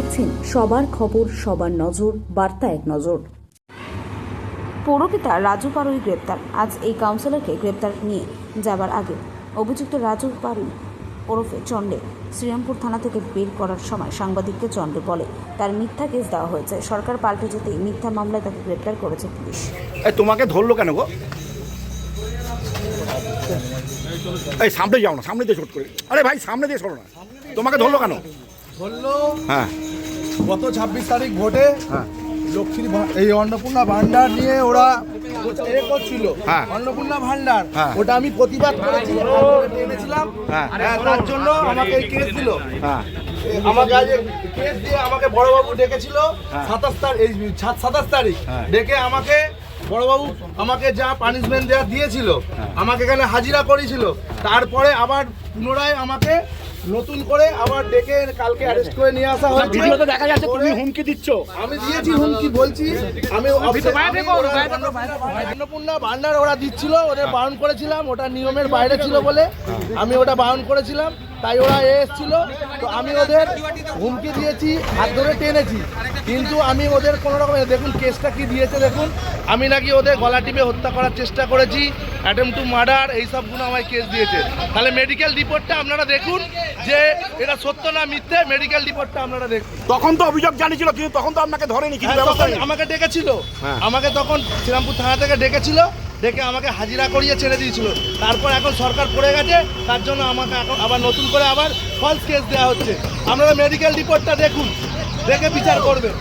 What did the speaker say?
দেখছেন সবার খবর, সবার নজর, বার্তা এক নজর। পৌরপিতা রাজু পারুই গ্রেপ্তার। আজ এই কাউন্সিলরকে গ্রেপ্তার নিয়ে যাবার আগে অভিযুক্ত রাজু পারুই ওরফে চন্ডে শ্রীরামপুর থানা থেকে বের করার সময় সাংবাদিককে চন্ডে বলে তার মিথ্যা কেস দেওয়া হয়েছে। সরকার পাল্টে যেতেই মিথ্যা মামলায় তাকে গ্রেপ্তার করেছে পুলিশ। তোমাকে ধরলো কেন গো? এই সামনে যাও না, সামনে দিয়ে ছোট করে। আরে ভাই সামনে দিয়ে সরো না। তোমাকে ধরলো কেন? ধরলো হ্যাঁ, গত 26 তারিখ ভোটে হ্যাঁ, লক্ষ্মীর এই অন্নপূর্ণা ভান্ডার নিয়ে ওরা করছিল। হ্যাঁ। অন্নপূর্ণা ভান্ডার, হ্যাঁ। ওটা আমি প্রতিবাদ করেছি, এনেছিলাম। হ্যাঁ। তার জন্য আমাকে এই কেস দিল। হ্যাঁ, আমাকে আজ কেস দিয়ে আমাকে বড়বাবু ডেকেছিল। হ্যাঁ। 27 তারিখ হ্যাঁ। ডেকে আমাকে বড়বাবু আমাকে যা পানিশমেন্ট দেওয়া দিয়েছিল, আমাকে এখানে হাজিরা করেছিল। তারপরে আবার পুনরায় আমাকে নতুন করে আবার ডেকে কালকে অ্যারেস্ট করে নিয়ে আসা হয়েছে। ভিডিওতে দেখা যাচ্ছে তুমি হুমকি দিচ্ছ। আমি দিয়েছি হুমকি, বলছি আমি অন্নপূর্ণা ভান্ডার ওরা দিচ্ছিল, ওদের বারণ করেছিলাম, ওটা নিয়মের বাইরে ছিল বলে আমি ওটা বারণ করেছিলাম, তাই ওরা এসেছিল। তো আমি ওদের হুমকি দিয়েছি, হাত ধরে টেনেছি, কিন্তু আমি ওদের কোনো রকম দেখুন কেসটা কি দিয়েছে দেখুন। আমি নাকি ওদের গলা টিপে হত্যা করার চেষ্টা করেছি, অ্যাটেম্প টু মার্ডার, এইসবগুলো আমায় কেস দিয়েছে। তাহলে মেডিকেল রিপোর্টটা আপনারা দেখুন যে এটা সত্য না মিথ্যে, মেডিকেল রিপোর্টটা আপনারা দেখুন। তখন তো অভিযোগ জানিয়েছিল, কিন্তু তখন তো আপনাকে ধরেনি, কিছু হ্যাঁ, ব্যবস্থা তখন নেই। আমাকে ডেকেছিল, হ্যাঁ। আমাকে তখন শ্রীরামপুর থানা থেকে ডেকেছিল, ডেকে আমাকে হাজিরা করিয়ে ছেড়ে দিয়েছিল। তারপর এখন সরকার পড়ে গেছে, তার জন্য আমাকে এখন আবার নতুন করে আবার ফলস কেস দেওয়া হচ্ছে। আপনারা মেডিকেল রিপোর্টটা দেখুন, দেখে বিচার করবেন।